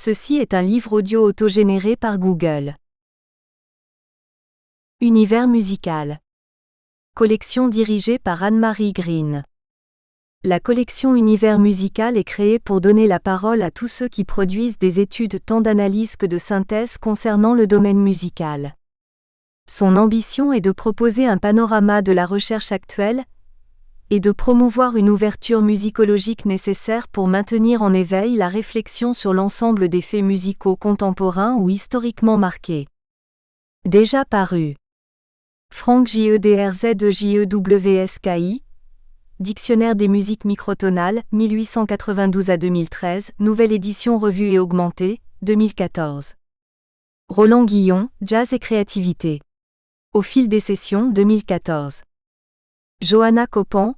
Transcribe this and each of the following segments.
Ceci est un livre audio autogénéré par Google. Univers musical. Collection dirigée par Anne-Marie Green. La collection Univers musical est créée pour donner la parole à tous ceux qui produisent des études tant d'analyse que de synthèse concernant le domaine musical. Son ambition est de proposer un panorama de la recherche actuelle et de promouvoir une ouverture musicologique nécessaire pour maintenir en éveil la réflexion sur l'ensemble des faits musicaux contemporains ou historiquement marqués. Déjà paru. Franck Jedrzejewski, Dictionnaire des musiques microtonales, 1892 à 2013, nouvelle édition revue et augmentée, 2014. Roland Guillon, Jazz et créativité. Au fil des sessions, 2014. Johanna Coppan,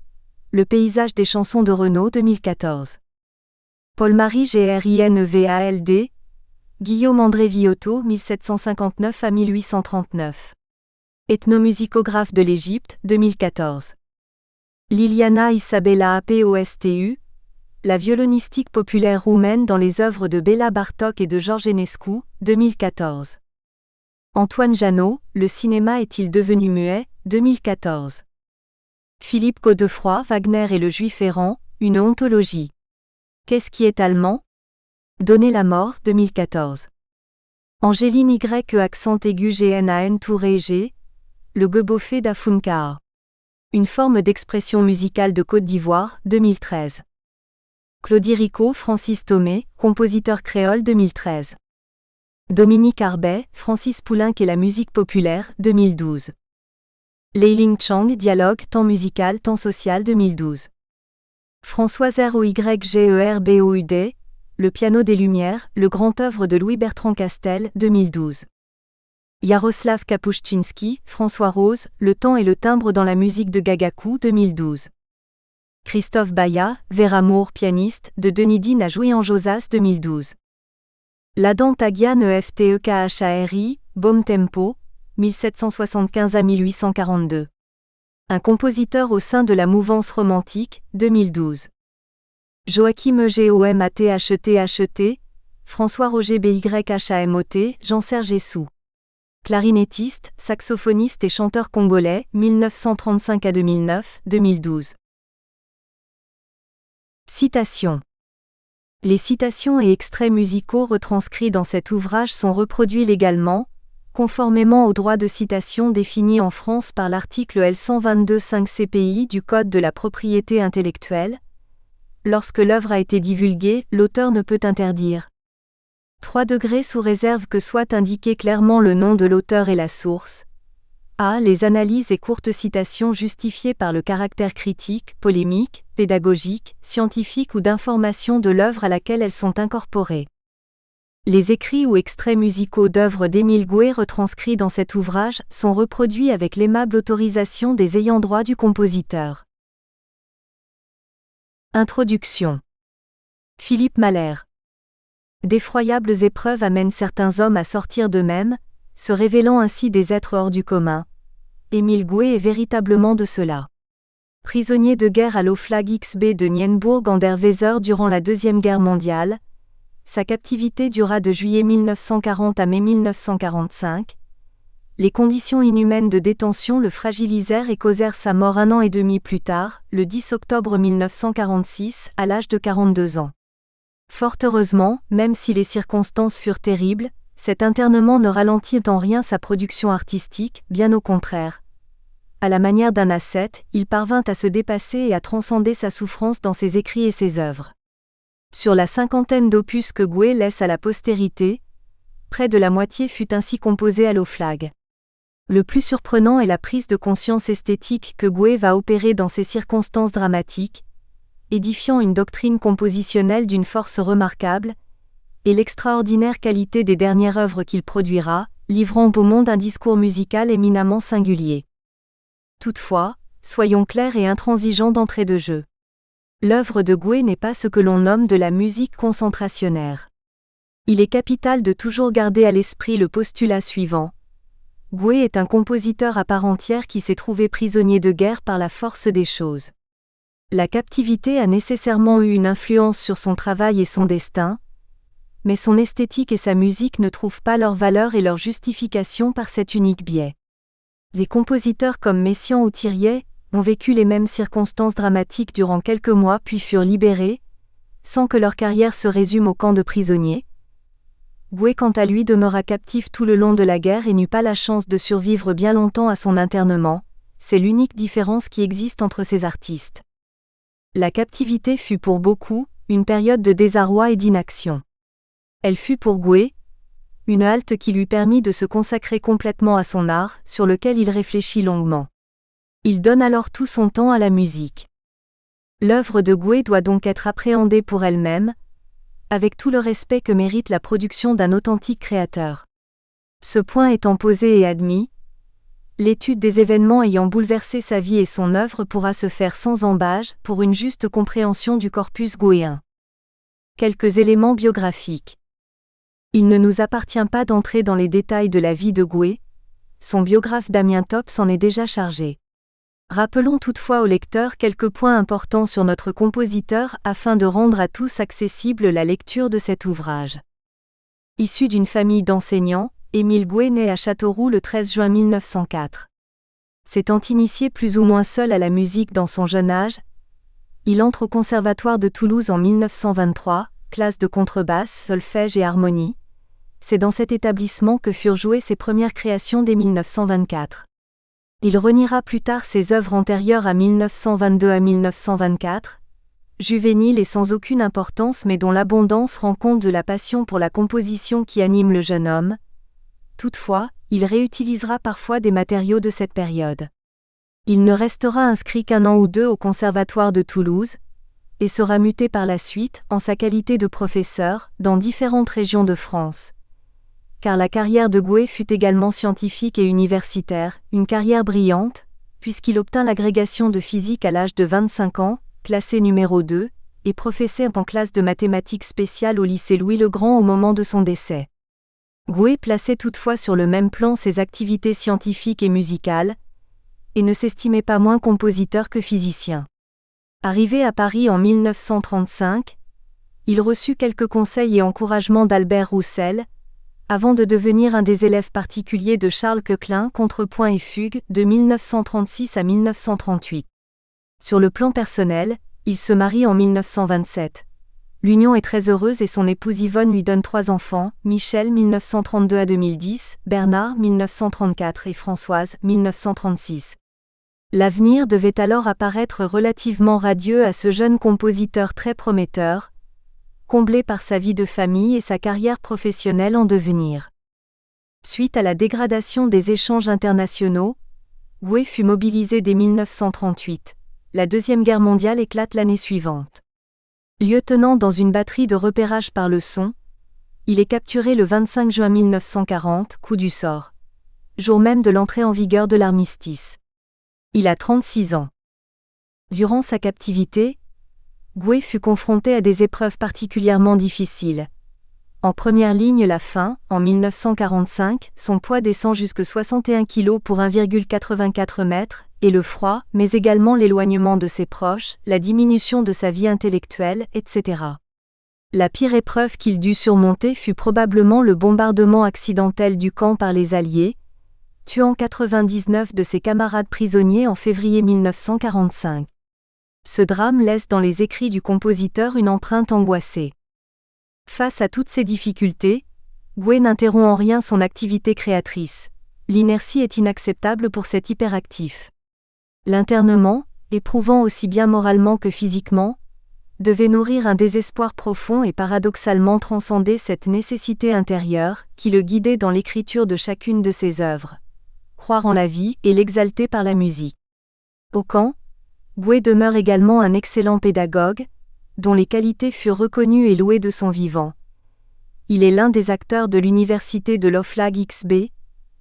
Le paysage des chansons de Renaud, 2014. Paul-Marie Grinevald, Guillaume André Viotto, 1759 à 1839. Ethnomusicographe de l'Égypte, 2014. Liliana Isabela Postu, La violonistique populaire roumaine dans les œuvres de Béla Bartók et de George Enescu, 2014. Antoine Janot, Le cinéma est-il devenu muet, 2014. Philippe Godefroy, Wagner et le Juif errant, une ontologie. Qu'est-ce qui est allemand? Donner la mort, 2014. Angéline Y accent aigu GNAN Touré G, Le Geboffé d'Afunkaa. Une forme d'expression musicale de Côte d'Ivoire, 2013. Claudie Ricot, Francis Thomé, compositeur créole, 2013. Dominique Arbet, Francis Poulenc et la musique populaire, 2012. Leiling Chang, Dialogue, temps musical, temps social, 2012. Françoise Roygerbouud, Le piano des Lumières, le grand œuvre de Louis-Bertrand Castel, 2012. Yaroslav Kapuscinski, François Rose, Le temps et le timbre dans la musique de Gagakou, 2012. Christophe Baya, Vers amour, pianiste, de Denis à jouer en Josas, 2012. Ladan Tagian EFTEKHARI, Bom Tempo, 1775 à 1842. Un compositeur au sein de la mouvance romantique, 2012. Joachim EGOMATHET, François Roger BYHAMOT, Jean-Serge Essou. Clarinettiste, saxophoniste et chanteur congolais, 1935 à 2009, 2012. Citations. Les citations et extraits musicaux retranscrits dans cet ouvrage sont reproduits légalement, conformément aux droits de citation définis en France par l'article L122-5 CPI du Code de la propriété intellectuelle. Lorsque l'œuvre a été divulguée, l'auteur ne peut interdire. 3 degrés sous réserve que soit indiqué clairement le nom de l'auteur et la source. A. Les analyses et courtes citations justifiées par le caractère critique, polémique, pédagogique, scientifique ou d'information de l'œuvre à laquelle elles sont incorporées. Les écrits ou extraits musicaux d'œuvres d'Émile Goué retranscrits dans cet ouvrage sont reproduits avec l'aimable autorisation des ayants droit du compositeur. Introduction. Philippe Mahler. D'effroyables épreuves amènent certains hommes à sortir d'eux-mêmes, se révélant ainsi des êtres hors du commun. Émile Goué est véritablement de cela. Prisonnier de guerre à l'Oflag XB de Nienburg an der Weser durant la Deuxième Guerre mondiale, sa captivité dura de juillet 1940 à mai 1945. Les conditions inhumaines de détention le fragilisèrent et causèrent sa mort 1 an et demi plus tard, le 10 octobre 1946, à l'âge de 42 ans. Fort heureusement, même si les circonstances furent terribles, cet internement ne ralentit en rien sa production artistique, bien au contraire. À la manière d'un ascète, il parvint à se dépasser et à transcender sa souffrance dans ses écrits et ses œuvres. Sur la 50aine d'opus que Goué laisse à la postérité, près de la moitié fut ainsi composée à l'Oflag. Le plus surprenant est la prise de conscience esthétique que Goué va opérer dans ces circonstances dramatiques, édifiant une doctrine compositionnelle d'une force remarquable, et l'extraordinaire qualité des dernières œuvres qu'il produira, livrant au monde un discours musical éminemment singulier. Toutefois, soyons clairs et intransigeants d'entrée de jeu. L'œuvre de Goué n'est pas ce que l'on nomme de la musique concentrationnaire. Il est capital de toujours garder à l'esprit le postulat suivant. Goué est un compositeur à part entière qui s'est trouvé prisonnier de guerre par la force des choses. La captivité a nécessairement eu une influence sur son travail et son destin, mais son esthétique et sa musique ne trouvent pas leur valeur et leur justification par cet unique biais. Des compositeurs comme Messiaen ou Thiriet ont vécu les mêmes circonstances dramatiques durant quelques mois puis furent libérés, sans que leur carrière se résume au camp de prisonniers. Gouet quant à lui demeura captif tout le long de la guerre et n'eut pas la chance de survivre bien longtemps à son internement, c'est l'unique différence qui existe entre ces artistes. La captivité fut pour beaucoup une période de désarroi et d'inaction. Elle fut pour Gouet une halte qui lui permit de se consacrer complètement à son art, sur lequel il réfléchit longuement. Il donne alors tout son temps à la musique. L'œuvre de Gouet doit donc être appréhendée pour elle-même, avec tout le respect que mérite la production d'un authentique créateur. Ce point étant posé et admis, l'étude des événements ayant bouleversé sa vie et son œuvre pourra se faire sans embâge pour une juste compréhension du corpus gouéen. Quelques éléments biographiques. Il ne nous appartient pas d'entrer dans les détails de la vie de Gouet, son biographe Damien Top s'en est déjà chargé. Rappelons toutefois au lecteur quelques points importants sur notre compositeur afin de rendre à tous accessible la lecture de cet ouvrage. Issu d'une famille d'enseignants, Émile Gouet naît à Châteauroux le 13 juin 1904. S'étant initié plus ou moins seul à la musique dans son jeune âge, il entre au Conservatoire de Toulouse en 1923, classe de contrebasse, solfège et harmonie. C'est dans cet établissement que furent jouées ses premières créations dès 1924. Il reniera plus tard ses œuvres antérieures à 1922 à 1924, juvéniles et sans aucune importance mais dont l'abondance rend compte de la passion pour la composition qui anime le jeune homme. Toutefois, il réutilisera parfois des matériaux de cette période. Il ne restera inscrit qu'un an ou deux au Conservatoire de Toulouse, et sera muté par la suite, en sa qualité de professeur, dans différentes régions de France. Car la carrière de Gouet fut également scientifique et universitaire, une carrière brillante, puisqu'il obtint l'agrégation de physique à l'âge de 25 ans, classé numéro 2, et professeur en classe de mathématiques spéciales au lycée Louis-le-Grand au moment de son décès. Gouet plaçait toutefois sur le même plan ses activités scientifiques et musicales, et ne s'estimait pas moins compositeur que physicien. Arrivé à Paris en 1935, il reçut quelques conseils et encouragements d'Albert Roussel, avant de devenir un des élèves particuliers de Charles Koechlin, contrepoint et fugue, de 1936 à 1938. Sur le plan personnel, il se marie en 1927. L'union est très heureuse et son épouse Yvonne lui donne 3 enfants, Michel 1932 à 2010, Bernard 1934 et Françoise 1936. L'avenir devait alors apparaître relativement radieux à ce jeune compositeur très prometteur, comblé par sa vie de famille et sa carrière professionnelle en devenir. Suite à la dégradation des échanges internationaux, Gouet fut mobilisé dès 1938. La Deuxième Guerre mondiale éclate l'année suivante. Lieutenant dans une batterie de repérage par le son, il est capturé le 25 juin 1940, coup du sort, jour même de l'entrée en vigueur de l'armistice. Il a 36 ans. Durant sa captivité, Gouet fut confronté à des épreuves particulièrement difficiles. En première ligne la faim, en 1945, son poids descend jusque 61 kg pour 1,84 m, et le froid, mais également l'éloignement de ses proches, la diminution de sa vie intellectuelle, etc. La pire épreuve qu'il dut surmonter fut probablement le bombardement accidentel du camp par les Alliés, tuant 99 de ses camarades prisonniers en février 1945. Ce drame laisse dans les écrits du compositeur une empreinte angoissée. Face à toutes ces difficultés, Gouet n'interrompt en rien son activité créatrice. L'inertie est inacceptable pour cet hyperactif. L'internement, éprouvant aussi bien moralement que physiquement, devait nourrir un désespoir profond et paradoxalement transcender cette nécessité intérieure qui le guidait dans l'écriture de chacune de ses œuvres. Croire en la vie et l'exalter par la musique. Au camp, Gouet demeure également un excellent pédagogue, dont les qualités furent reconnues et louées de son vivant. Il est l'un des acteurs de l'université de l'Oflag-XB,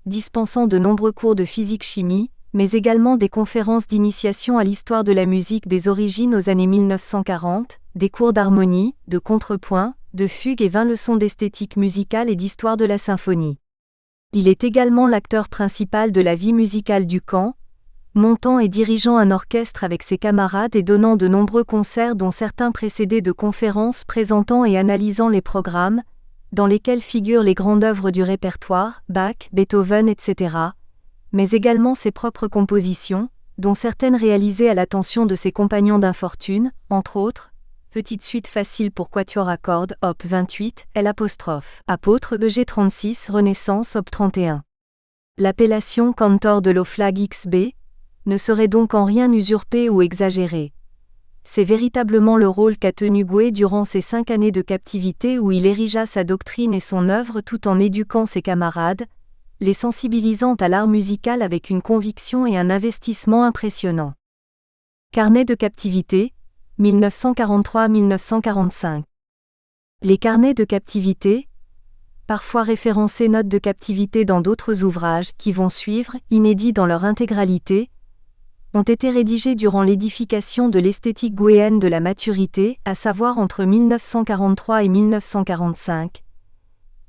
dispensant de nombreux cours de physique-chimie, mais également des conférences d'initiation à l'histoire de la musique des origines aux années 1940, des cours d'harmonie, de contrepoint, de fugue et 20 leçons d'esthétique musicale et d'histoire de la symphonie. Il est également l'acteur principal de la vie musicale du camp, montant et dirigeant un orchestre avec ses camarades et donnant de nombreux concerts dont certains précédés de conférences présentant et analysant les programmes, dans lesquelles figurent les grandes œuvres du répertoire, Bach, Beethoven, etc., mais également ses propres compositions, dont certaines réalisées à l'attention de ses compagnons d'infortune, entre autres, Petite suite facile pour quatuor à cordes, op. 28, L', apôtre EG 36, Renaissance, op. 31. L'appellation cantor de l'Oflag XB ne serait donc en rien usurpée ou exagérée. C'est véritablement le rôle qu'a tenu Goué durant ces 5 années de captivité où il érigea sa doctrine et son œuvre tout en éduquant ses camarades, les sensibilisant à l'art musical avec une conviction et un investissement impressionnants. Carnet de captivité, 1943-1945. Les carnets de captivité, parfois référencés notes de captivité dans d'autres ouvrages qui vont suivre, inédits dans leur intégralité, ont été rédigés durant l'édification de l'esthétique gouéenne de la maturité, à savoir entre 1943 et 1945.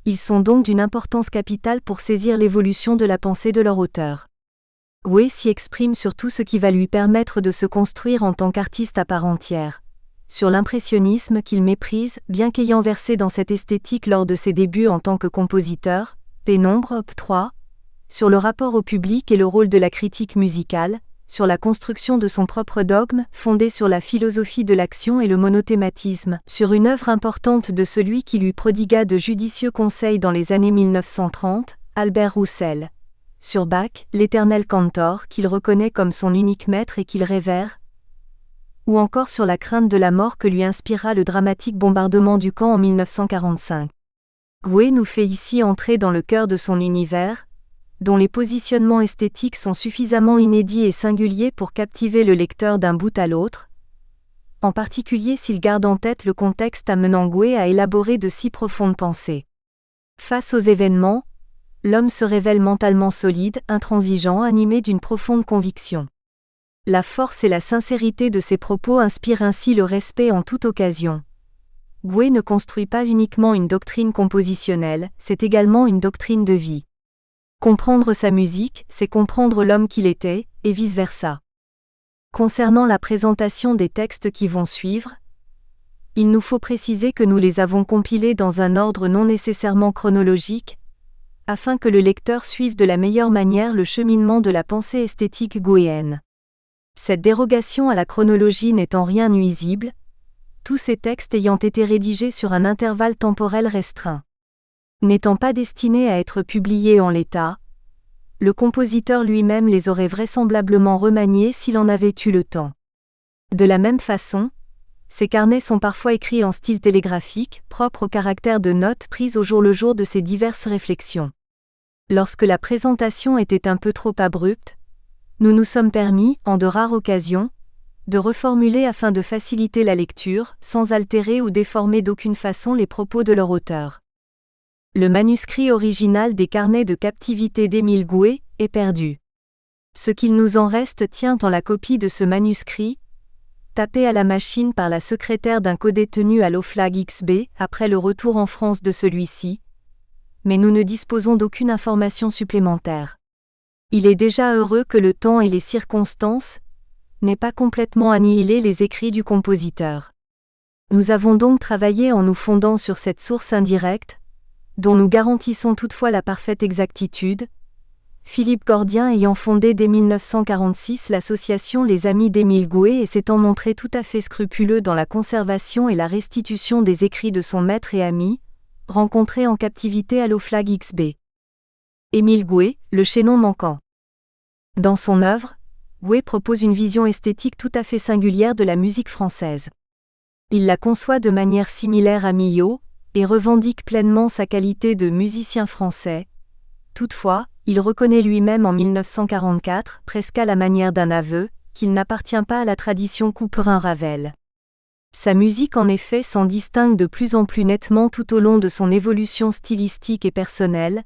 Ils sont donc d'une importance capitale pour saisir l'évolution de la pensée de leur auteur. Goué s'y exprime sur tout ce qui va lui permettre de se construire en tant qu'artiste à part entière. Sur l'impressionnisme qu'il méprise, bien qu'ayant versé dans cette esthétique lors de ses débuts en tant que compositeur, Pénombre, op. 3, sur le rapport au public et le rôle de la critique musicale, sur la construction de son propre dogme, fondé sur la philosophie de l'action et le monothématisme, sur une œuvre importante de celui qui lui prodigua de judicieux conseils dans les années 1930, Albert Roussel. Sur Bach, l'éternel cantor qu'il reconnaît comme son unique maître et qu'il révère, ou encore sur la crainte de la mort que lui inspira le dramatique bombardement du camp en 1945. Goué nous fait ici entrer dans le cœur de son univers, dont les positionnements esthétiques sont suffisamment inédits et singuliers pour captiver le lecteur d'un bout à l'autre, en particulier s'il garde en tête le contexte amenant Goué à élaborer de si profondes pensées. Face aux événements, l'homme se révèle mentalement solide, intransigeant, animé d'une profonde conviction. La force et la sincérité de ses propos inspirent ainsi le respect en toute occasion. Goué ne construit pas uniquement une doctrine compositionnelle, c'est également une doctrine de vie. Comprendre sa musique, c'est comprendre l'homme qu'il était, et vice-versa. Concernant la présentation des textes qui vont suivre, il nous faut préciser que nous les avons compilés dans un ordre non nécessairement chronologique, afin que le lecteur suive de la meilleure manière le cheminement de la pensée esthétique gouéenne. Cette dérogation à la chronologie n'est en rien nuisible, tous ces textes ayant été rédigés sur un intervalle temporel restreint. N'étant pas destinés à être publiés en l'état, le compositeur lui-même les aurait vraisemblablement remaniés s'il en avait eu le temps. De la même façon, ces carnets sont parfois écrits en style télégraphique, propre au caractère de notes prises au jour le jour de ses diverses réflexions. Lorsque la présentation était un peu trop abrupte, nous nous sommes permis, en de rares occasions, de reformuler afin de faciliter la lecture, sans altérer ou déformer d'aucune façon les propos de leur auteur. Le manuscrit original des carnets de captivité d'Émile Goué est perdu. Ce qu'il nous en reste tient en la copie de ce manuscrit, tapé à la machine par la secrétaire d'un codétenu à l'Oflag XB après le retour en France de celui-ci, mais nous ne disposons d'aucune information supplémentaire. Il est déjà heureux que le temps et les circonstances n'aient pas complètement annihilé les écrits du compositeur. Nous avons donc travaillé en nous fondant sur cette source indirecte, dont nous garantissons toutefois la parfaite exactitude, Philippe Gordien ayant fondé dès 1946 l'association Les Amis d'Émile Goué et s'étant montré tout à fait scrupuleux dans la conservation et la restitution des écrits de son maître et ami, rencontré en captivité à l'Oflag XB. Émile Goué, le chaînon manquant. Dans son œuvre, Goué propose une vision esthétique tout à fait singulière de la musique française. Il la conçoit de manière similaire à Milhaud, et revendique pleinement sa qualité de musicien français. Toutefois, il reconnaît lui-même en 1944, presque à la manière d'un aveu, qu'il n'appartient pas à la tradition Couperin-Ravel. Sa musique en effet s'en distingue de plus en plus nettement tout au long de son évolution stylistique et personnelle,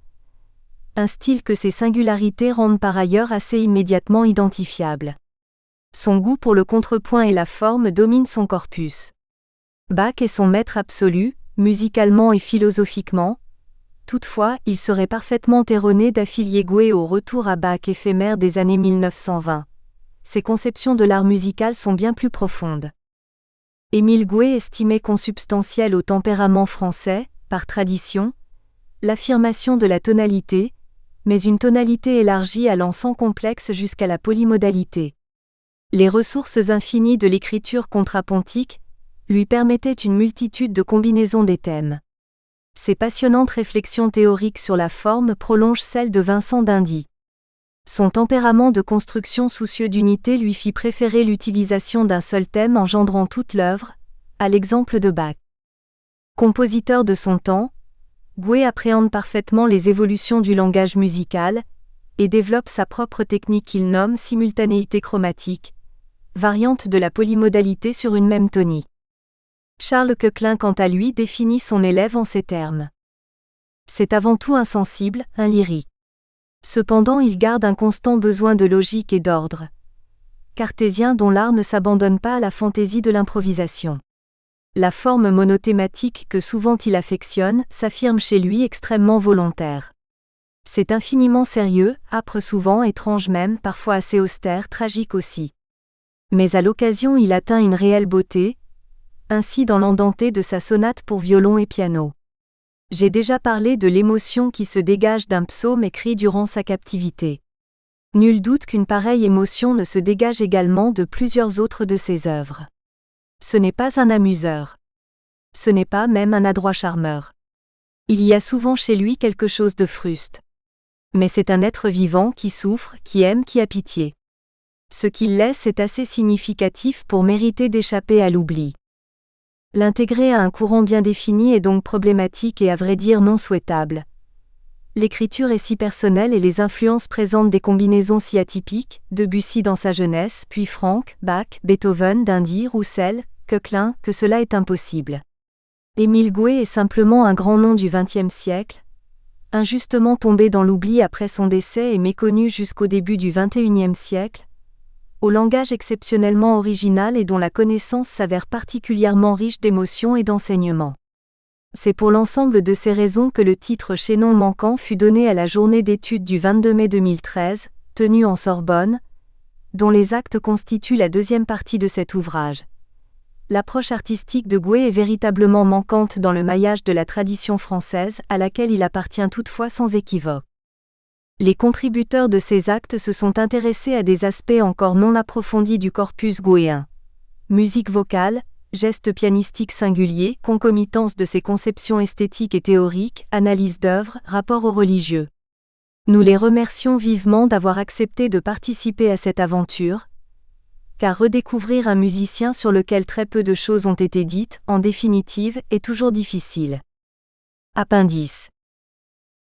un style que ses singularités rendent par ailleurs assez immédiatement identifiable. Son goût pour le contrepoint et la forme domine son corpus. Bach est son maître absolu, musicalement et philosophiquement. Toutefois, il serait parfaitement erroné d'affilier Goué au retour à Bach éphémère des années 1920. Ses conceptions de l'art musical sont bien plus profondes. Émile Goué estimait consubstantiel au tempérament français, par tradition, l'affirmation de la tonalité, mais une tonalité élargie allant sans complexe jusqu'à la polymodalité. Les ressources infinies de l'écriture contrapontique lui permettaient une multitude de combinaisons des thèmes. Ses passionnantes réflexions théoriques sur la forme prolongent celles de Vincent d'Indy. Son tempérament de construction soucieux d'unité lui fit préférer l'utilisation d'un seul thème engendrant toute l'œuvre, à l'exemple de Bach. Compositeur de son temps, Goué appréhende parfaitement les évolutions du langage musical et développe sa propre technique qu'il nomme simultanéité chromatique, variante de la polymodalité sur une même tonie. Charles Koechlin, quant à lui, définit son élève en ces termes. C'est avant tout un sensible, un lyrique. Cependant, il garde un constant besoin de logique et d'ordre. Cartésien dont l'art ne s'abandonne pas à la fantaisie de l'improvisation. La forme monothématique que souvent il affectionne s'affirme chez lui extrêmement volontaire. C'est infiniment sérieux, âpre souvent, étrange même, parfois assez austère, tragique aussi. Mais à l'occasion il atteint une réelle beauté, ainsi dans l'andante de sa sonate pour violon et piano. J'ai déjà parlé de l'émotion qui se dégage d'un psaume écrit durant sa captivité. Nul doute qu'une pareille émotion ne se dégage également de plusieurs autres de ses œuvres. Ce n'est pas un amuseur. Ce n'est pas même un adroit charmeur. Il y a souvent chez lui quelque chose de fruste. Mais c'est un être vivant qui souffre, qui aime, qui a pitié. Ce qu'il laisse est assez significatif pour mériter d'échapper à l'oubli. L'intégrer à un courant bien défini est donc problématique et à vrai dire non souhaitable. L'écriture est si personnelle et les influences présentent des combinaisons si atypiques, Debussy dans sa jeunesse, puis Franck, Bach, Beethoven, d'Indy, Roussel, Koechlin, que cela est impossible. Émile Goué est simplement un grand nom du XXe siècle, injustement tombé dans l'oubli après son décès et méconnu jusqu'au début du XXIe siècle, au langage exceptionnellement original et dont la connaissance s'avère particulièrement riche d'émotions et d'enseignements. C'est pour l'ensemble de ces raisons que le titre Chaînon manquant fut donné à la journée d'études du 22 mai 2013, tenue en Sorbonne, dont les actes constituent la deuxième partie de cet ouvrage. L'approche artistique de Goué est véritablement manquante dans le maillage de la tradition française, à laquelle il appartient toutefois sans équivoque. Les contributeurs de ces actes se sont intéressés à des aspects encore non approfondis du corpus gouéen. Musique vocale, gestes pianistiques singuliers, concomitance de ses conceptions esthétiques et théoriques, analyse d'œuvres, rapport aux religieux. Nous les remercions vivement d'avoir accepté de participer à cette aventure, car redécouvrir un musicien sur lequel très peu de choses ont été dites, en définitive, est toujours difficile. Appendice.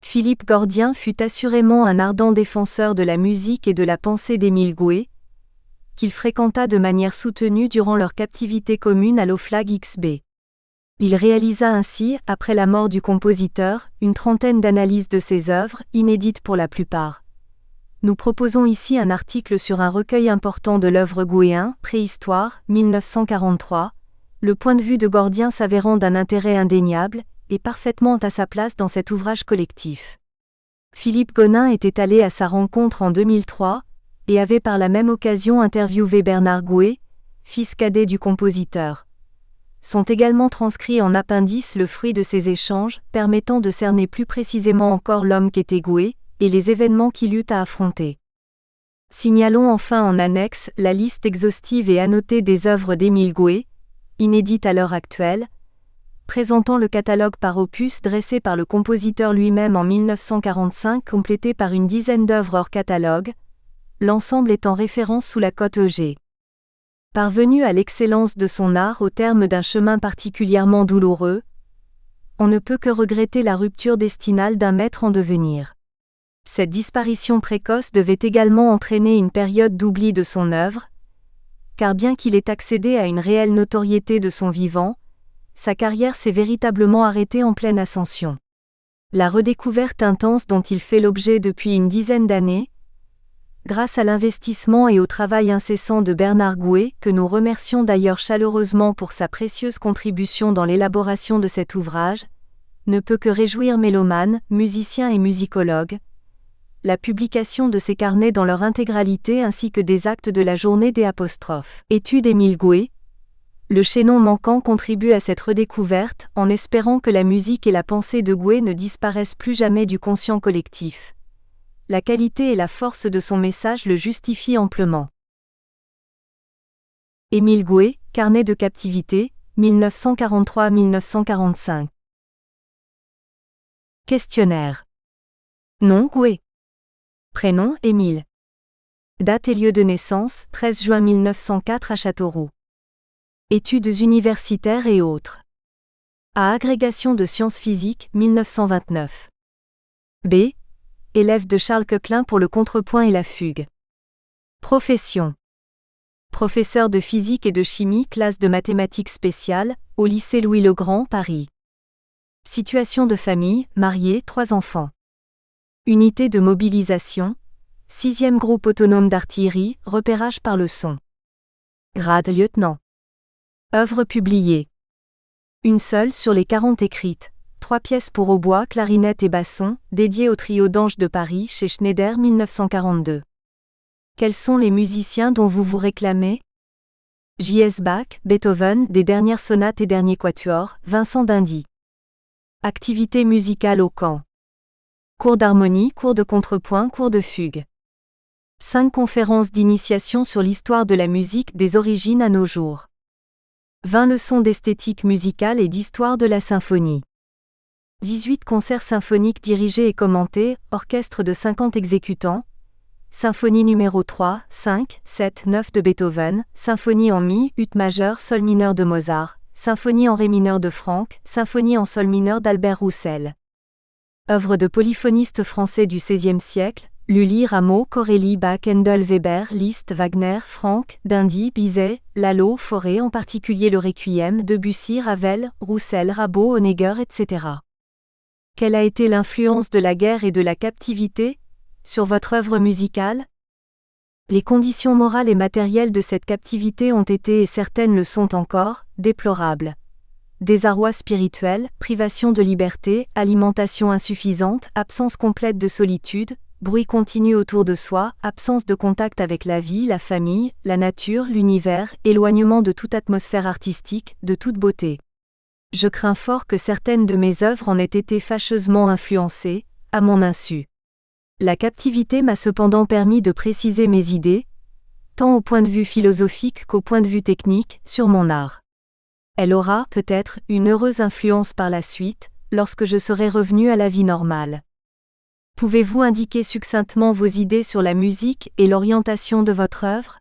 Philippe Gordien fut assurément un ardent défenseur de la musique et de la pensée d'Émile Goué, qu'il fréquenta de manière soutenue durant leur captivité commune à l'Oflag XB. Il réalisa ainsi, après la mort du compositeur, une trentaine d'analyses de ses œuvres, inédites pour la plupart. Nous proposons ici un article sur un recueil important de l'œuvre gouéen, Préhistoire, 1943, le point de vue de Gordien s'avérant d'un intérêt indéniable, et parfaitement à sa place dans cet ouvrage collectif. Philippe Gonin était allé à sa rencontre en 2003, et avait par la même occasion interviewé Bernard Goué, fils cadet du compositeur. Sont également transcrits en appendice le fruit de ces échanges, permettant de cerner plus précisément encore l'homme qu'était Goué, et les événements qu'il eut à affronter. Signalons enfin en annexe la liste exhaustive et annotée des œuvres d'Émile Goué, inédite à l'heure actuelle, présentant le catalogue par opus dressé par le compositeur lui-même en 1945, complété par une dizaine d'œuvres hors catalogue, l'ensemble étant référence sous la cote EG. Parvenu à l'excellence de son art au terme d'un chemin particulièrement douloureux, on ne peut que regretter la rupture destinale d'un maître en devenir. Cette disparition précoce devait également entraîner une période d'oubli de son œuvre, car bien qu'il ait accédé à une réelle notoriété de son vivant, sa carrière s'est véritablement arrêtée en pleine ascension. La redécouverte intense dont il fait l'objet depuis une dizaine d'années, grâce à l'investissement et au travail incessant de Bernard Goué, que nous remercions d'ailleurs chaleureusement pour sa précieuse contribution dans l'élaboration de cet ouvrage, ne peut que réjouir mélomanes, musiciens et musicologues. La publication de ces carnets dans leur intégralité ainsi que des actes de la journée des apostrophes. Étude Émile Goué, Le chaînon manquant contribue à cette redécouverte, en espérant que la musique et la pensée de Gouet ne disparaissent plus jamais du conscient collectif. La qualité et la force de son message le justifient amplement. Émile Gouet, Carnet de captivité, 1943-1945. Questionnaire. Nom Gouet. Prénom Émile. Date et lieu de naissance 13 juin 1904 à Châteauroux. Études universitaires et autres. A. Agrégation de sciences physiques 1929. B. Élève de Charles Coquelin pour le contrepoint et la fugue. Profession. Professeur de physique et de chimie, classe de mathématiques spéciales, au lycée Louis-le-Grand, Paris. Situation de famille, marié, 3 enfants. Unité de mobilisation, 6e groupe autonome d'artillerie, repérage par le son. Grade lieutenant. Œuvres publiées. Une seule sur les 40 écrites, 3 pièces pour hautbois, clarinette et basson, dédiées au trio d'Anges de Paris chez Schneider 1942. Quels sont les musiciens dont vous vous réclamez? J.S. Bach, Beethoven, des dernières sonates et derniers quatuors, Vincent d'Indy. Activité musicale au camp. Cours d'harmonie, cours de contrepoint, cours de fugue. 5 conférences d'initiation sur l'histoire de la musique des origines à nos jours. 20 leçons d'esthétique musicale et d'histoire de la symphonie. 18 concerts symphoniques dirigés et commentés, orchestre de 50 exécutants. Symphonie numéro 3, 5, 7, 9 de Beethoven, symphonie en mi, ut majeur, sol mineur de Mozart, symphonie en ré mineur de Franck, symphonie en sol mineur d'Albert Roussel. Œuvres de polyphonistes français du XVIe siècle, Lully, Rameau, Corelli, Bach, Handel, Weber, Liszt, Wagner, Franck, d'Indy, Bizet, Lalo, Fauré, en particulier le Requiem, Debussy, Ravel, Roussel, Rabot, Honegger, etc. Quelle a été l'influence de la guerre et de la captivité sur votre œuvre musicale? Les conditions morales et matérielles de cette captivité ont été, et certaines le sont encore, déplorables. Désarroi spirituel, privation de liberté, alimentation insuffisante, absence complète de solitude, bruit continu autour de soi, absence de contact avec la vie, la famille, la nature, l'univers, éloignement de toute atmosphère artistique, de toute beauté. Je crains fort que certaines de mes œuvres en aient été fâcheusement influencées, à mon insu. La captivité m'a cependant permis de préciser mes idées, tant au point de vue philosophique qu'au point de vue technique, sur mon art. Elle aura, peut-être, une heureuse influence par la suite, lorsque je serai revenu à la vie normale. Pouvez-vous indiquer succinctement vos idées sur la musique et l'orientation de votre œuvre?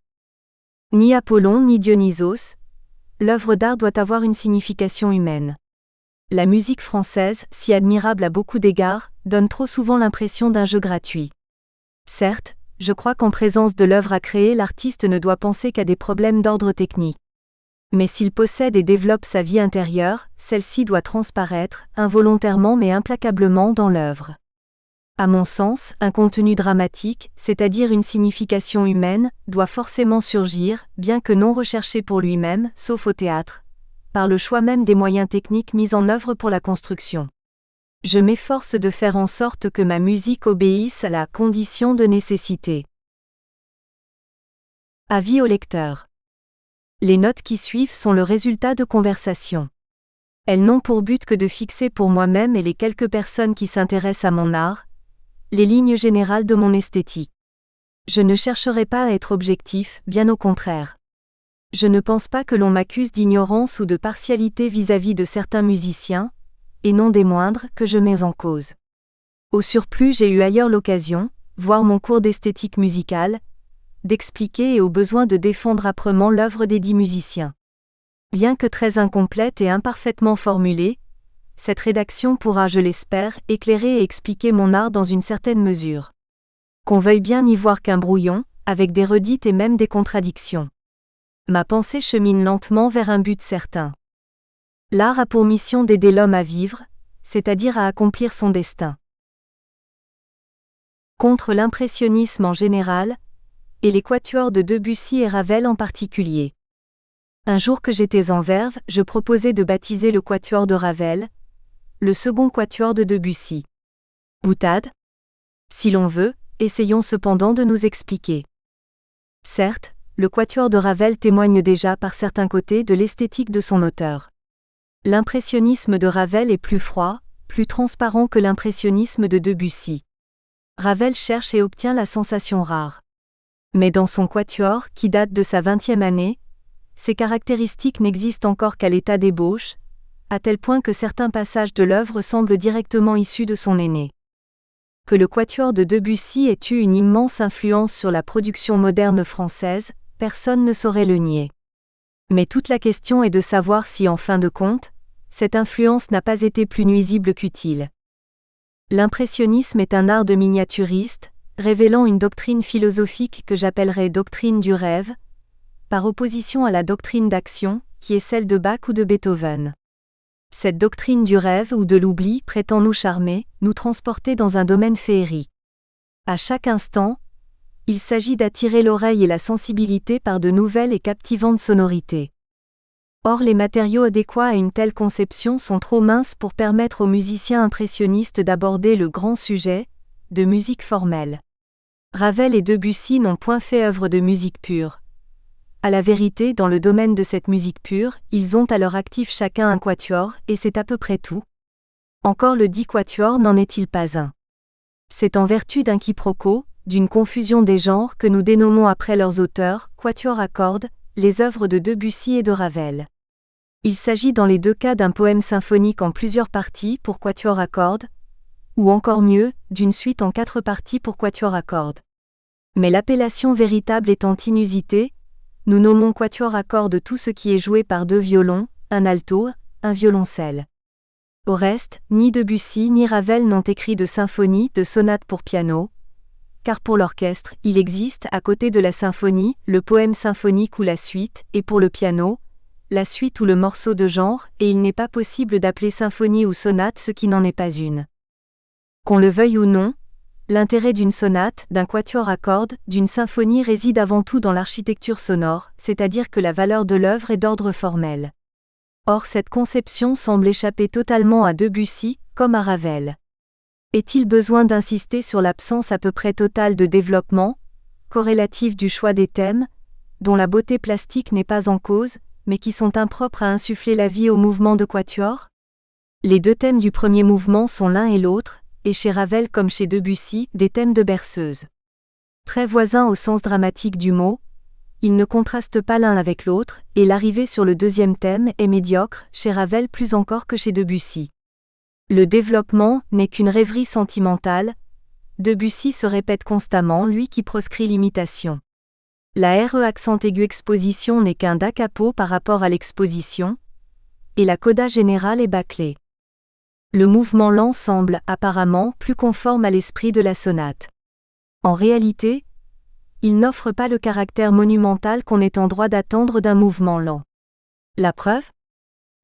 Ni Apollon ni Dionysos, l'œuvre d'art doit avoir une signification humaine. La musique française, si admirable à beaucoup d'égards, donne trop souvent l'impression d'un jeu gratuit. Certes, je crois qu'en présence de l'œuvre à créer, l'artiste ne doit penser qu'à des problèmes d'ordre technique. Mais s'il possède et développe sa vie intérieure, celle-ci doit transparaître, involontairement mais implacablement dans l'œuvre. À mon sens, un contenu dramatique, c'est-à-dire une signification humaine, doit forcément surgir, bien que non recherché pour lui-même, sauf au théâtre, par le choix même des moyens techniques mis en œuvre pour la construction. Je m'efforce de faire en sorte que ma musique obéisse à la condition de nécessité. Avis au lecteur. Les notes qui suivent sont le résultat de conversations. Elles n'ont pour but que de fixer pour moi-même et les quelques personnes qui s'intéressent à mon art, les lignes générales de mon esthétique. Je ne chercherai pas à être objectif, bien au contraire. Je ne pense pas que l'on m'accuse d'ignorance ou de partialité vis-à-vis de certains musiciens, et non des moindres, que je mets en cause. Au surplus, j'ai eu ailleurs l'occasion, voire mon cours d'esthétique musicale, d'expliquer et au besoin de défendre âprement l'œuvre des 10 musiciens. Bien que très incomplète et imparfaitement formulée, cette rédaction pourra, je l'espère, éclairer et expliquer mon art dans une certaine mesure. Qu'on veuille bien n'y voir qu'un brouillon, avec des redites et même des contradictions. Ma pensée chemine lentement vers un but certain. L'art a pour mission d'aider l'homme à vivre, c'est-à-dire à accomplir son destin. Contre l'impressionnisme en général, et les quatuors de Debussy et Ravel en particulier. Un jour que j'étais en verve, je proposai de baptiser le quatuor de Ravel, le second quatuor de Debussy. Boutade? Si l'on veut, essayons cependant de nous expliquer. Certes, le quatuor de Ravel témoigne déjà par certains côtés de l'esthétique de son auteur. L'impressionnisme de Ravel est plus froid, plus transparent que l'impressionnisme de Debussy. Ravel cherche et obtient la sensation rare. Mais dans son quatuor, qui date de sa 20e année, ces caractéristiques n'existent encore qu'à l'état d'ébauche, à tel point que certains passages de l'œuvre semblent directement issus de son aîné. Que le quatuor de Debussy ait eu une immense influence sur la production moderne française, personne ne saurait le nier. Mais toute la question est de savoir si en fin de compte, cette influence n'a pas été plus nuisible qu'utile. L'impressionnisme est un art de miniaturiste, révélant une doctrine philosophique que j'appellerais doctrine du rêve, par opposition à la doctrine d'action, qui est celle de Bach ou de Beethoven. Cette doctrine du rêve ou de l'oubli prétend nous charmer, nous transporter dans un domaine féerique. À chaque instant, il s'agit d'attirer l'oreille et la sensibilité par de nouvelles et captivantes sonorités. Or les matériaux adéquats à une telle conception sont trop minces pour permettre aux musiciens impressionnistes d'aborder le grand sujet, de musique formelle. Ravel et Debussy n'ont point fait œuvre de musique pure. À la vérité, dans le domaine de cette musique pure, ils ont à leur actif chacun un quatuor, et c'est à peu près tout. Encore le dit quatuor n'en est-il pas un. C'est en vertu d'un quiproquo, d'une confusion des genres que nous dénommons après leurs auteurs, quatuor à cordes, les œuvres de Debussy et de Ravel. Il s'agit dans les deux cas d'un poème symphonique en plusieurs parties pour quatuor à cordes, ou encore mieux, d'une suite en 4 parties pour quatuor à cordes. Mais l'appellation véritable étant inusitée, nous nommons quatuor à cordes tout ce qui est joué par 2 violons, un alto, un violoncelle. Au reste, ni Debussy ni Ravel n'ont écrit de symphonie, de sonate pour piano, car pour l'orchestre, il existe, à côté de la symphonie, le poème symphonique ou la suite, et pour le piano, la suite ou le morceau de genre, et il n'est pas possible d'appeler symphonie ou sonate ce qui n'en est pas une. Qu'on le veuille ou non, l'intérêt d'une sonate, d'un quatuor à cordes, d'une symphonie réside avant tout dans l'architecture sonore, c'est-à-dire que la valeur de l'œuvre est d'ordre formel. Or cette conception semble échapper totalement à Debussy, comme à Ravel. Est-il besoin d'insister sur l'absence à peu près totale de développement, corrélative du choix des thèmes, dont la beauté plastique n'est pas en cause, mais qui sont impropres à insuffler la vie au mouvement de quatuor? Les 2 thèmes du premier mouvement sont l'un et l'autre, et chez Ravel comme chez Debussy, des thèmes de berceuse. Très voisins au sens dramatique du mot, ils ne contrastent pas l'un avec l'autre, et l'arrivée sur le 2e thème est médiocre, chez Ravel plus encore que chez Debussy. Le développement n'est qu'une rêverie sentimentale, Debussy se répète constamment, lui qui proscrit l'imitation. La RE accent aigu exposition n'est qu'un da capo par rapport à l'exposition, et la coda générale est bâclée. Le mouvement lent semble, apparemment, plus conforme à l'esprit de la sonate. En réalité, il n'offre pas le caractère monumental qu'on est en droit d'attendre d'un mouvement lent. La preuve ?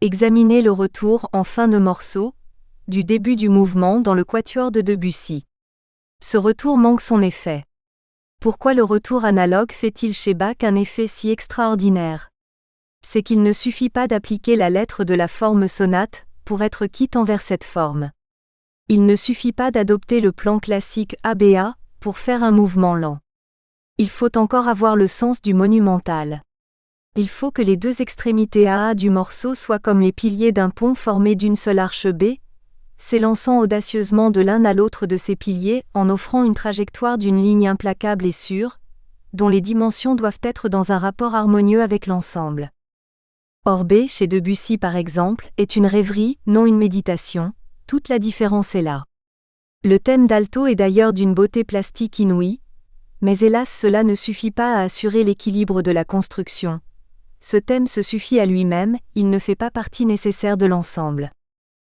Examinez le retour en fin de morceau, du début du mouvement dans le quatuor de Debussy. Ce retour manque son effet. Pourquoi le retour analogue fait-il chez Bach un effet si extraordinaire ? C'est qu'il ne suffit pas d'appliquer la lettre de la forme sonate, pour être quitte envers cette forme. Il ne suffit pas d'adopter le plan classique ABA, pour faire un mouvement lent. Il faut encore avoir le sens du monumental. Il faut que les 2 extrémités AA du morceau soient comme les piliers d'un pont formé d'une seule arche B, s'élançant audacieusement de l'un à l'autre de ces piliers en offrant une trajectoire d'une ligne implacable et sûre, dont les dimensions doivent être dans un rapport harmonieux avec l'ensemble. Or B, chez Debussy par exemple, est une rêverie, non une méditation, toute la différence est là. Le thème d'alto est d'ailleurs d'une beauté plastique inouïe, mais hélas cela ne suffit pas à assurer l'équilibre de la construction. Ce thème se suffit à lui-même, il ne fait pas partie nécessaire de l'ensemble.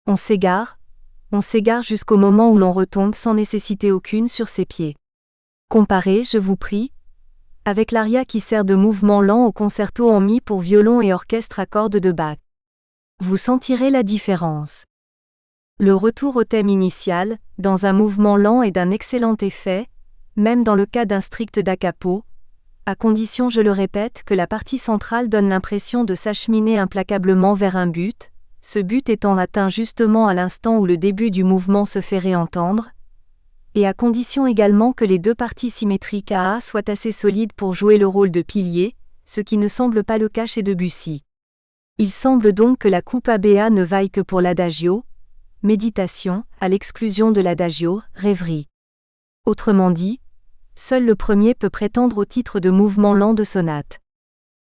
On s'égare jusqu'au moment où l'on retombe sans nécessité aucune sur ses pieds. Comparez, je vous prie, avec l'aria qui sert de mouvement lent au concerto en mi pour violon et orchestre à cordes de Bach. Vous sentirez la différence. Le retour au thème initial, dans un mouvement lent est d'un excellent effet, même dans le cas d'un strict da capo, à condition, je le répète, que la partie centrale donne l'impression de s'acheminer implacablement vers un but, ce but étant atteint justement à l'instant où le début du mouvement se fait réentendre, et à condition également que les deux parties symétriques AA soient assez solides pour jouer le rôle de pilier, ce qui ne semble pas le cas chez Debussy. Il semble donc que la coupe ABA ne vaille que pour l'adagio, méditation, à l'exclusion de l'adagio, rêverie. Autrement dit, seul le premier peut prétendre au titre de mouvement lent de sonate.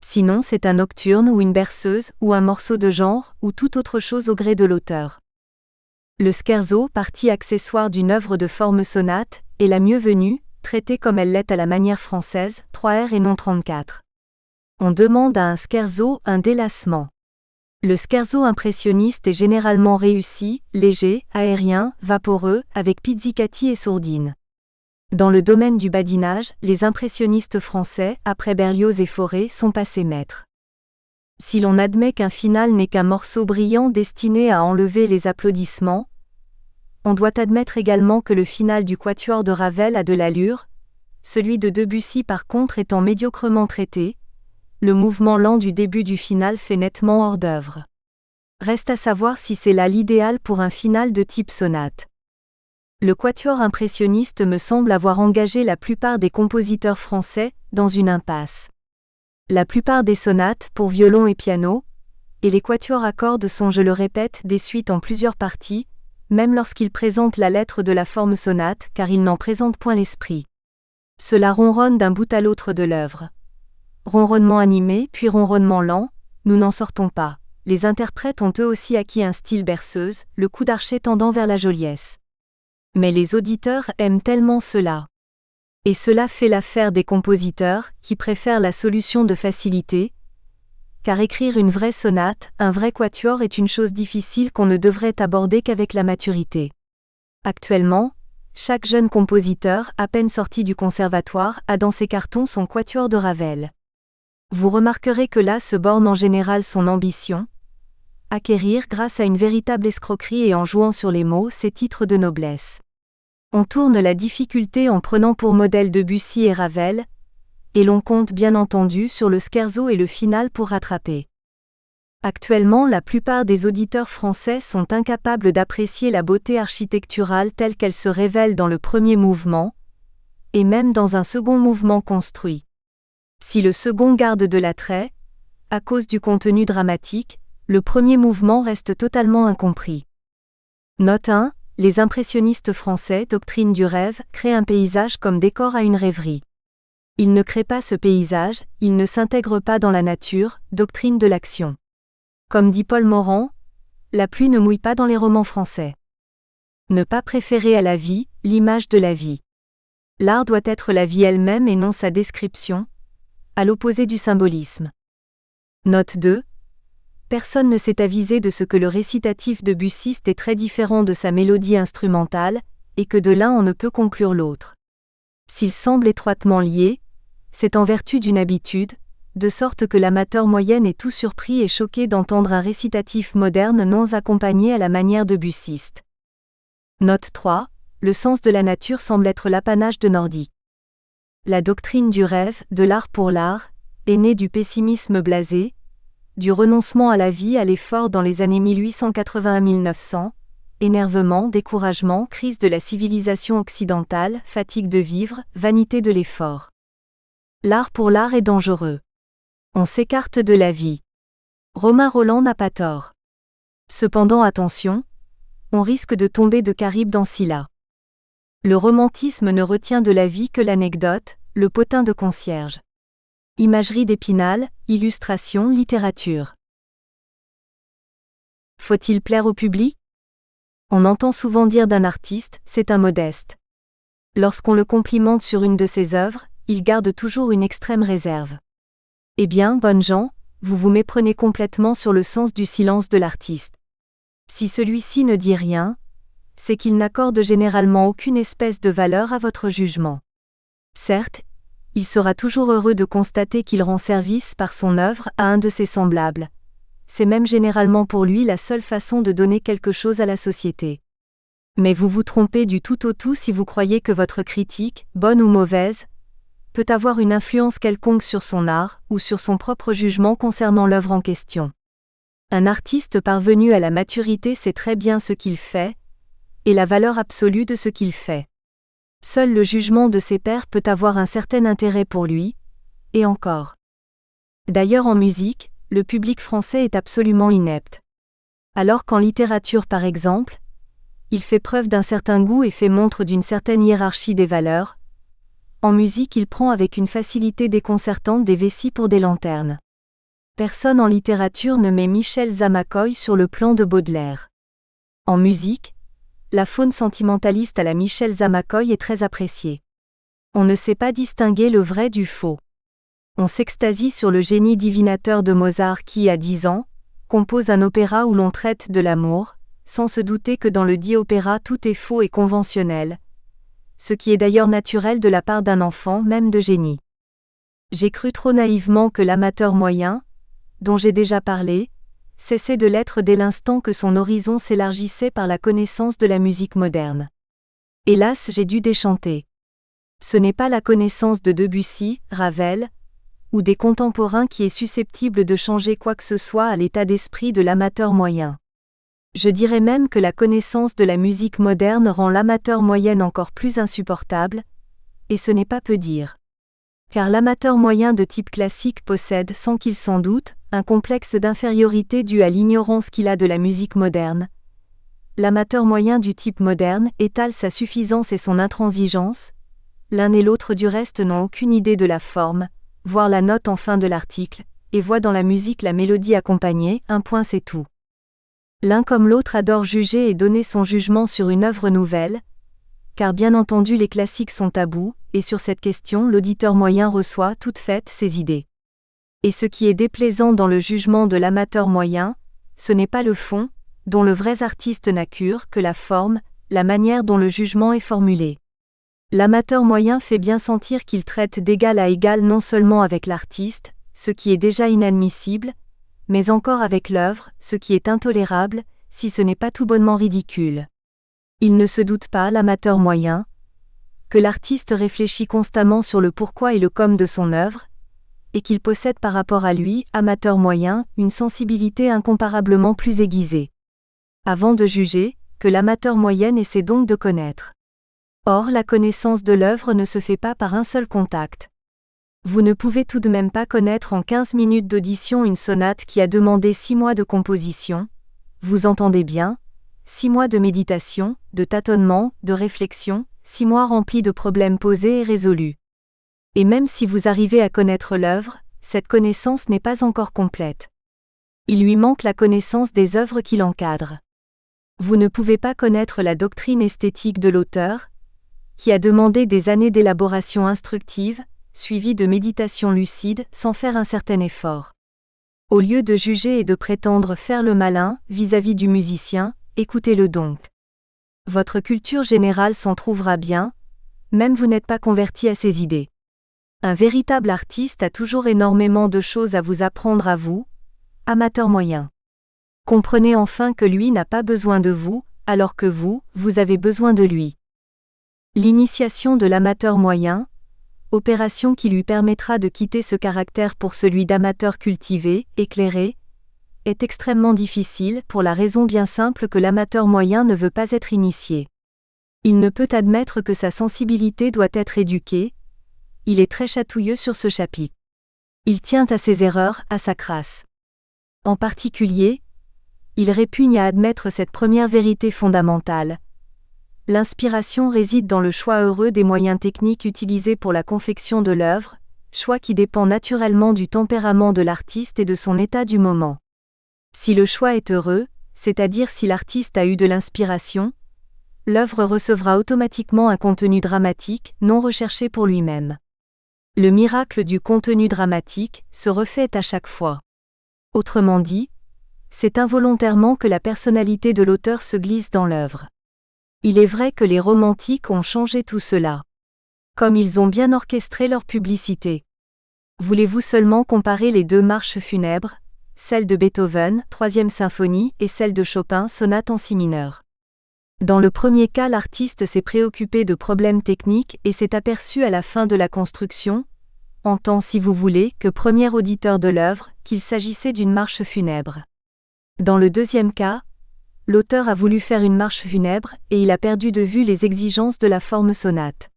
Sinon c'est un nocturne ou une berceuse ou un morceau de genre ou toute autre chose au gré de l'auteur. Le scherzo, partie accessoire d'une œuvre de forme sonate, est la mieux venue, traitée comme elle l'est à la manière française, 3 r et non 34. On demande à un scherzo un délassement. Le scherzo impressionniste est généralement réussi, léger, aérien, vaporeux, avec pizzicati et sourdine. Dans le domaine du badinage, les impressionnistes français, après Berlioz et Fauré, sont passés maîtres. Si l'on admet qu'un final n'est qu'un morceau brillant destiné à enlever les applaudissements, on doit admettre également que le final du quatuor de Ravel a de l'allure, celui de Debussy par contre étant médiocrement traité, le mouvement lent du début du final fait nettement hors d'œuvre. Reste à savoir si c'est là l'idéal pour un final de type sonate. Le quatuor impressionniste me semble avoir engagé la plupart des compositeurs français dans une impasse. La plupart des sonates pour violon et piano, et les quatuors à cordes sont, je le répète, des suites en plusieurs parties, même lorsqu'ils présentent la lettre de la forme sonate, car ils n'en présentent point l'esprit. Cela ronronne d'un bout à l'autre de l'œuvre. Ronronnement animé, puis ronronnement lent, nous n'en sortons pas. Les interprètes ont eux aussi acquis un style berceuse, le coup d'archet tendant vers la joliesse. Mais les auditeurs aiment tellement cela. Et cela fait l'affaire des compositeurs, qui préfèrent la solution de facilité, car écrire une vraie sonate, un vrai quatuor est une chose difficile qu'on ne devrait aborder qu'avec la maturité. Actuellement, chaque jeune compositeur, à peine sorti du conservatoire, a dans ses cartons son quatuor de Ravel. Vous remarquerez que là se borne en général son ambition, acquérir grâce à une véritable escroquerie et en jouant sur les mots ses titres de noblesse. On tourne la difficulté en prenant pour modèle Debussy et Ravel, et l'on compte bien entendu sur le scherzo et le final pour rattraper. Actuellement, la plupart des auditeurs français sont incapables d'apprécier la beauté architecturale telle qu'elle se révèle dans le premier mouvement, et même dans un second mouvement construit. Si le second garde de l'attrait, à cause du contenu dramatique, le premier mouvement reste totalement incompris. Note 1. Les impressionnistes français, doctrine du rêve, créent un paysage comme décor à une rêverie. Ils ne créent pas ce paysage, ils ne s'intègrent pas dans la nature, doctrine de l'action. Comme dit Paul Morand, la pluie ne mouille pas dans les romans français. Ne pas préférer à la vie, l'image de la vie. L'art doit être la vie elle-même et non sa description, à l'opposé du symbolisme. Note 2. Personne ne s'est avisé de ce que le récitatif debussiste est très différent de sa mélodie instrumentale, et que de l'un on ne peut conclure l'autre. S'ils semblent étroitement liés, c'est en vertu d'une habitude, de sorte que l'amateur moyenne est tout surpris et choqué d'entendre un récitatif moderne non accompagné à la manière debussiste. Note 3. Le sens de la nature semble être l'apanage de Nordique. La doctrine du rêve, de l'art pour l'art, est née du pessimisme blasé, du renoncement à la vie à l'effort dans les années 1880 à 1900, énervement, découragement, crise de la civilisation occidentale, fatigue de vivre, vanité de l'effort. L'art pour l'art est dangereux. On s'écarte de la vie. Romain Rolland n'a pas tort. Cependant attention, on risque de tomber de Caribe dans Scylla. Le romantisme ne retient de la vie que l'anecdote, le potin de concierge. Imagerie d'Épinal, illustration, littérature. Faut-il plaire au public ? On entend souvent dire d'un artiste, c'est un modeste. Lorsqu'on le complimente sur une de ses œuvres, il garde toujours une extrême réserve. Eh bien, bonnes gens, vous vous méprenez complètement sur le sens du silence de l'artiste. Si celui-ci ne dit rien, c'est qu'il n'accorde généralement aucune espèce de valeur à votre jugement. Certes, il sera toujours heureux de constater qu'il rend service par son œuvre à un de ses semblables. C'est même généralement pour lui la seule façon de donner quelque chose à la société. Mais vous vous trompez du tout au tout si vous croyez que votre critique, bonne ou mauvaise, peut avoir une influence quelconque sur son art ou sur son propre jugement concernant l'œuvre en question. Un artiste parvenu à la maturité sait très bien ce qu'il fait, et la valeur absolue de ce qu'il fait. Seul le jugement de ses pairs peut avoir un certain intérêt pour lui, et encore. D'ailleurs en musique, le public français est absolument inepte. Alors qu'en littérature par exemple, il fait preuve d'un certain goût et fait montre d'une certaine hiérarchie des valeurs, en musique il prend avec une facilité déconcertante des vessies pour des lanternes. Personne en littérature ne met Michel Zamacoï sur le plan de Baudelaire. En musique, la faune sentimentaliste à la Michel Zamacoï est très appréciée. On ne sait pas distinguer le vrai du faux. On s'extasie sur le génie divinateur de Mozart qui, à 10 ans, compose un opéra où l'on traite de l'amour, sans se douter que dans le dit opéra tout est faux et conventionnel, ce qui est d'ailleurs naturel de la part d'un enfant, même de génie. J'ai cru trop naïvement que l'amateur moyen, dont j'ai déjà parlé, cessait de l'être dès l'instant que son horizon s'élargissait par la connaissance de la musique moderne. Hélas, j'ai dû déchanter. Ce n'est pas la connaissance de Debussy, Ravel, ou des contemporains qui est susceptible de changer quoi que ce soit à l'état d'esprit de l'amateur moyen. Je dirais même que la connaissance de la musique moderne rend l'amateur moyenne encore plus insupportable, et ce n'est pas peu dire. Car l'amateur moyen de type classique possède, sans qu'il s'en doute, un complexe d'infériorité dû à l'ignorance qu'il a de la musique moderne. L'amateur moyen du type moderne étale sa suffisance et son intransigeance. L'un et l'autre du reste n'ont aucune idée de la forme, voire la note en fin de l'article, et voient dans la musique la mélodie accompagnée, un point c'est tout. L'un comme l'autre adore juger et donner son jugement sur une œuvre nouvelle, car bien entendu les classiques sont tabous, et sur cette question l'auditeur moyen reçoit toutes faites ses idées. Et ce qui est déplaisant dans le jugement de l'amateur moyen, ce n'est pas le fond, dont le vrai artiste n'a cure, que la forme, la manière dont le jugement est formulé. L'amateur moyen fait bien sentir qu'il traite d'égal à égal non seulement avec l'artiste, ce qui est déjà inadmissible, mais encore avec l'œuvre, ce qui est intolérable, si ce n'est pas tout bonnement ridicule. Il ne se doute pas, l'amateur moyen, que l'artiste réfléchit constamment sur le pourquoi et le comment de son œuvre, et qu'il possède par rapport à lui, amateur moyen, une sensibilité incomparablement plus aiguisée. Avant de juger, que l'amateur moyenne essaie donc de connaître. Or, la connaissance de l'œuvre ne se fait pas par un seul contact. Vous ne pouvez tout de même pas connaître en 15 minutes d'audition une sonate qui a demandé 6 mois de composition, vous entendez bien, 6 mois de méditation, de tâtonnement, de réflexion, 6 mois remplis de problèmes posés et résolus. Et même si vous arrivez à connaître l'œuvre, cette connaissance n'est pas encore complète. Il lui manque la connaissance des œuvres qui l'encadrent. Vous ne pouvez pas connaître la doctrine esthétique de l'auteur, qui a demandé des années d'élaboration instructive, suivie de méditation lucide, sans faire un certain effort. Au lieu de juger et de prétendre faire le malin vis-à-vis du musicien, écoutez-le donc. Votre culture générale s'en trouvera bien, même vous n'êtes pas converti à ses idées. Un véritable artiste a toujours énormément de choses à vous apprendre à vous, amateur moyen. Comprenez enfin que lui n'a pas besoin de vous, alors que vous avez besoin de lui. L'initiation de l'amateur moyen, opération qui lui permettra de quitter ce caractère pour celui d'amateur cultivé, éclairé, est extrêmement difficile pour la raison bien simple que l'amateur moyen ne veut pas être initié. Il ne peut admettre que sa sensibilité doit être éduquée. Il est très chatouilleux sur ce chapitre. Il tient à ses erreurs, à sa crasse. En particulier, il répugne à admettre cette première vérité fondamentale. L'inspiration réside dans le choix heureux des moyens techniques utilisés pour la confection de l'œuvre, choix qui dépend naturellement du tempérament de l'artiste et de son état du moment. Si le choix est heureux, c'est-à-dire si l'artiste a eu de l'inspiration, l'œuvre recevra automatiquement un contenu dramatique, non recherché pour lui-même. Le miracle du contenu dramatique se refait à chaque fois. Autrement dit, c'est involontairement que la personnalité de l'auteur se glisse dans l'œuvre. Il est vrai que les romantiques ont changé tout cela. Comme ils ont bien orchestré leur publicité. Voulez-vous seulement comparer les deux marches funèbres, celle de Beethoven, 3e symphonie, et celle de Chopin, sonate en si mineur. Dans le premier cas, l'artiste s'est préoccupé de problèmes techniques et s'est aperçu à la fin de la construction, en tant si vous voulez que premier auditeur de l'œuvre, qu'il s'agissait d'une marche funèbre. Dans le deuxième cas, l'auteur a voulu faire une marche funèbre et il a perdu de vue les exigences de la forme sonate.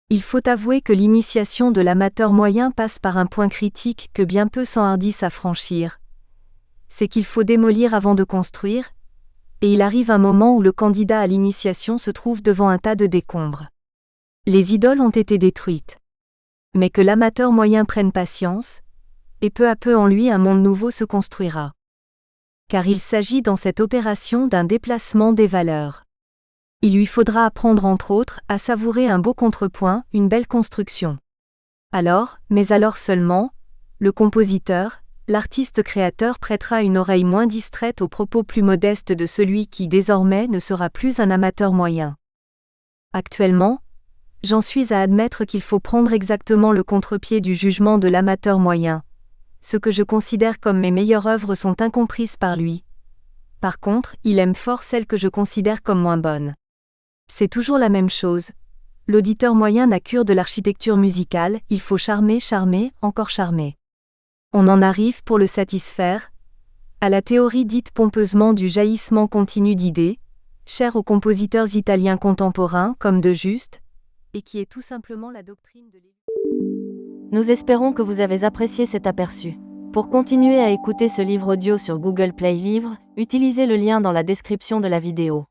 Il faut avouer que l'initiation de l'amateur moyen passe par un point critique que bien peu s'enhardissent à franchir. C'est qu'il faut démolir avant de construire, et il arrive un moment où le candidat à l'initiation se trouve devant un tas de décombres. Les idoles ont été détruites. Mais que l'amateur moyen prenne patience, et peu à peu en lui un monde nouveau se construira. Car il s'agit dans cette opération d'un déplacement des valeurs. Il lui faudra apprendre entre autres à savourer un beau contrepoint, une belle construction. Alors, mais alors seulement, le compositeur, l'artiste créateur prêtera une oreille moins distraite aux propos plus modestes de celui qui désormais ne sera plus un amateur moyen. Actuellement, j'en suis à admettre qu'il faut prendre exactement le contre-pied du jugement de l'amateur moyen. Ce que je considère comme mes meilleures œuvres sont incomprises par lui. Par contre, il aime fort celles que je considère comme moins bonnes. C'est toujours la même chose. L'auditeur moyen n'a cure de l'architecture musicale, il faut charmer, charmer, encore charmer. On en arrive, pour le satisfaire, à la théorie dite pompeusement du jaillissement continu d'idées, chère aux compositeurs italiens contemporains comme De Juste, et qui est tout simplement la doctrine de Nous espérons que vous avez apprécié cet aperçu. Pour continuer à écouter ce livre audio sur Google Play Livres, utilisez le lien dans la description de la vidéo.